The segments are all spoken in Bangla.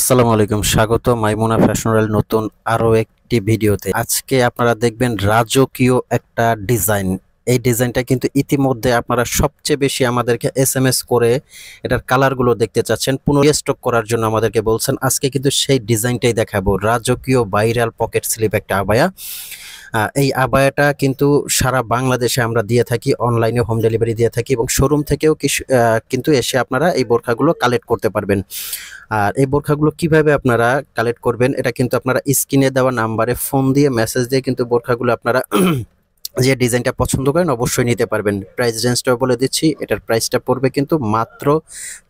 আসসালামু আলাইকুম, স্বাগত মাইমুনা ফ্যাশনাল নতুন আরো একটি ভিডিওতে। আজকে আপনারা দেখবেন রাজকীয় একটা ডিজাইন। এই ডিজাইনটা কিন্তু ইতিমধ্যে আপনারা সবচেয়ে বেশি আমাদেরকে এসএমএস করে এটার কালারগুলো দেখতে চাচ্ছেন, পুনঃস্টক করার জন্য আমাদেরকে বলছেন। আজকে কিন্তু সেই ডিজাইনটাই দেখাবো, রাজকীয় ভাইরাল পকেট স্লিপ একটা আবায়া। এই আবায়াটা কিন্তু সারা বাংলাদেশে আমরা দিয়ে থাকি, অনলাইনে হোম ডেলিভারি দিয়ে থাকি এবং শোরুম থেকেও কিন্তু এসে আপনারা এই বোরখাগুলো কালেক্ট করতে পারবেন। আর এই বোরখাগুলো কিভাবে আপনারা কালেক্ট করবেন, এটা কিন্তু আপনারা স্ক্রিনে দেওয়া নাম্বারে ফোন দিয়ে মেসেজ দিয়ে কিন্তু বোরখাগুলো আপনারা যে ডিজাইনটা পছন্দ করেন অবশ্যই নিতে পারবেন। প্রাইস রেঞ্জটাও বলে দিচ্ছি, এটার প্রাইসটা পড়বে কিন্তু মাত্র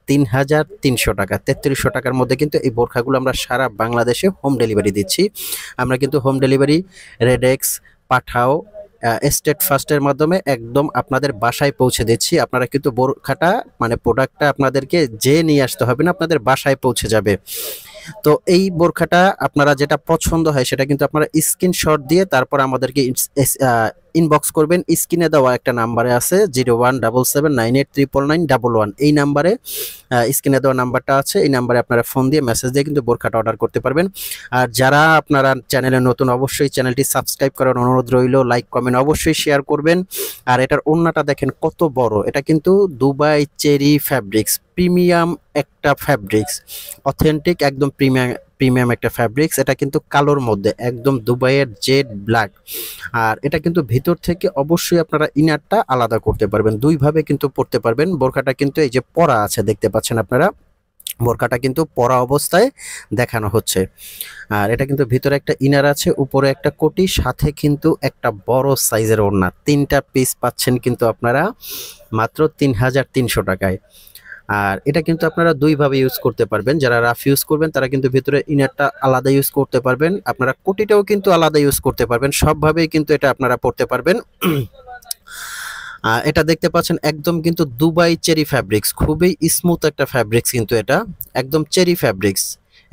৩,৩০০ টাকা, ৩৩০০ টাকার মধ্যে কিন্তু এই বোরখাগুলো আমরা সারা বাংলাদেশে হোম ডেলিভারি দিচ্ছি। আমরা কিন্তু হোম ডেলিভারি রেডেক্স, পাঠাও, স্টেট ফার্স্টের মাধ্যমে একদম আপনাদের বাসায় পৌঁছে দিচ্ছি। আপনারা কিন্তু বোরখাটা মানে প্রোডাক্টটা আপনাদেরকে যে নিয়ে আসতে হবে না, আপনাদের বাসায় পৌঁছে যাবে। তো এই বোরখাটা আপনারা যেটা পছন্দ হয় সেটা কিন্তু আপনারা স্ক্রিনশট দিয়ে তারপর আমাদেরকে ইনবক্স করবেন। স্ক্রিনে দেওয়া একটা নাম্বারে আছে 0177989911, এই নাম্বারে স্ক্রিনে দেওয়া নাম্বারটা আছে, এই নাম্বারে আপনারা ফোন দিয়ে মেসেজ দিয়ে কিন্তু বোরখাটা অর্ডার করতে পারবেন। আর যারা আপনারা চ্যানেলে নতুন অবশ্যই চ্যানেলটি সাবস্ক্রাইব করার অনুরোধ রইল, লাইক কমেন্ট অবশ্যই শেয়ার করবেন। আর এটার ওড়নাটা দেখেন কত বড়, এটা কিন্তু দুবাই চেরি ফ্যাব্রিক্স, প্রিমিয়াম একটা ফ্যাব্রিক্স, অথেন্টিক একদম প্রিমিয়াম একটা ফ্যাব্রিক্স। এটা কিন্তু কালোর মধ্যে একদম দুবাইয়ের জেড ব্ল্যাক। আর এটা কিন্তু ভিতর থেকে অবশ্যই আপনারা ইনারটা আলাদা করতে পারবেন, দুইভাবে কিন্তু পরতে পারবেন। বোরখাটা কিন্তু এই যে পরা আছে দেখতে পাচ্ছেন আপনারা, বোরখাটা কিন্তু পরা অবস্থায় দেখানো হচ্ছে। আর এটা কিন্তু ভিতরে একটা ইনার আছে, উপরে একটা কোটি, সাথে কিন্তু একটা বড় সাইজের ওড়না, 3টা পিস পাচ্ছেন কিন্তু আপনারা মাত্র ৩,৩০০ টাকায়। আর এটা কিন্তু আপনারা দুইভাবে ইউজ করতে পারবেন। যারা রাফ ইউজ করবেন তারা কিন্তু ভিতরে ইনারটা আলাদা ইউজ করতে পারবেন, আপনারা কোটিটাও কিন্তু আলাদা ইউজ করতে পারবেন, সবভাবেই কিন্তু এটা আপনারা পড়তে পারবেন। এটা দেখতে পাচ্ছেন একদম কিন্তু দুবাই চেরি ফ্যাব্রিক্স, খুবই স্মুথ একটা ফ্যাব্রিক্স, কিন্তু এটা একদম চেরি ফ্যাব্রিক্স।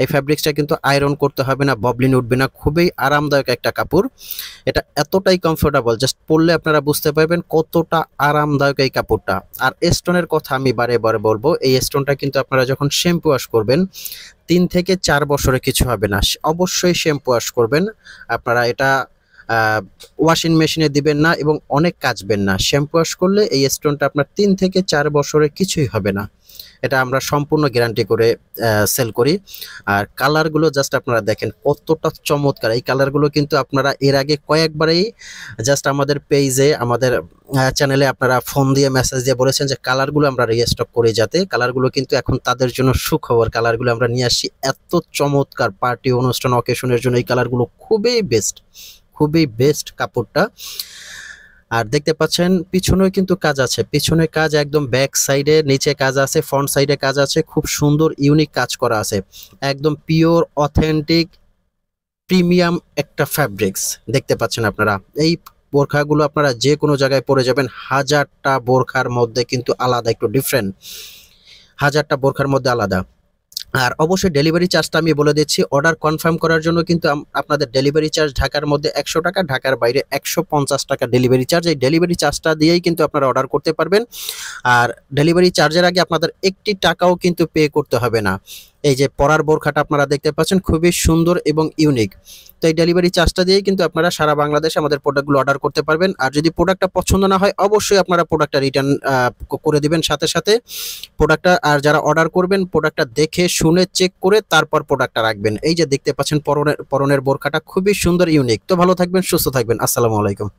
এই ফ্যাব্রিক্সটা কিন্তু আয়রন করতে হবে না, ববলিন উঠবে না, খুবই আরামদায়ক একটা কাপড়। এটা এতটাই কমফোর্টেবল, জাস্ট পরলে আপনারা বুঝতে পারবেন কতটা আরামদায়ক এই কাপড়টা। আর স্টোনের কথা আমি বারে বারে বলবো, এই স্টোনটা কিন্তু আপনারা যখন শ্যাম্পু ওয়াশ করবেন 3 থেকে 4 বছরে কিছু হবে না, অবশ্যই শ্যাম্পু ওয়াশ করবেন আপনারা। এটা ওয়াশিং মেশিনে দিবেন না এবং অনেক কাচবেন না, শ্যাম্পু ওয়াশ করলে এই স্টোনটা আপনার 3 থেকে 4 বছরে কিছুই হবে না। এটা আমরা সম্পূর্ণ গ্যারান্টি করে সেল করি। আর কালারগুলো জাস্ট আপনারা দেখেন কতটা চমৎকার। এই কালারগুলো কিন্তু আপনারা এর আগে কয়েকবারই জাস্ট আমাদের পেজে, আমাদের চ্যানেলে আপনারা ফোন দিয়ে মেসেজ দিয়ে বলেছেন যে কালারগুলো আমরা রিস্টক করি, যাতে কালারগুলো কিন্তু এখন তাদের জন্য সুখবর। কালারগুলো আমরা নিয়ে আসি এত চমৎকার, পার্টি অনুষ্ঠান অকেশনের জন্য এই কালারগুলো খুবই বেস্ট, খুবই বেস্ট কাপড়টা। আর দেখতে পাচ্ছেন পিছনেও কিন্তু কাজ আছে, পিছনে কাজ একদম ব্যাক সাইডে, নিচে কাজ আছে, ফ্রন্ট সাইডে কাজ আছে, খুব সুন্দর ইউনিক কাজ করা আছে, একদম পিওর অথেন্টিক প্রিমিয়াম একটা ফ্যাব্রিক্স দেখতে পাচ্ছেন আপনারা। এই বোরখাগুলো আপনারা যে কোনো জায়গায় পরে যাবেন, হাজারটা বোরখার মধ্যে কিন্তু আলাদা, একটু ডিফারেন্ট, হাজারটা বোরখার মধ্যে আলাদা। আর অবশ্যই ডেলিভারি চার্জটা আমি বলে দিচ্ছি, অর্ডার কনফার্ম করার জন্য কিন্তু আপনাদের ডেলিভারি চার্জ ঢাকার মধ্যে 100 টাকা, ঢাকার বাইরে 150 টাকা ডেলিভারি চার্জ। এই ডেলিভারি চার্জটা দিয়েই কিন্তু আপনারা অর্ডার করতে পারবেন। আর ডেলিভারি চার্জের আগে আপনাদের একটি টাকাও কিন্তু পে করতে হবে না। এই যে পরার বোরখাটা আপনারা দেখতে পাচ্ছেন খুবই সুন্দর এবং ইউনিক। তো এই ডেলিভারি চার্জটা দিয়েই কিন্তু আপনারা সারা বাংলাদেশে আমাদের প্রোডাক্টগুলো অর্ডার করতে পারবেন। আর যদি প্রোডাক্টটা পছন্দ না হয় অবশ্যই আপনারা প্রোডাক্টটা রিটার্ন করে দিবেন সাথে সাথে প্রোডাক্টটা। আর যারা অর্ডার করবেন প্রোডাক্টটা দেখে শুনে চেক করে তারপর প্রোডাক্টটা রাখবেন। এই যে দেখতে পাচ্ছেন পরনের বোরখাটা খুবই সুন্দর, ইউনিক। তো ভালো থাকবেন, সুস্থ থাকবেন, আসসালামু আলাইকুম।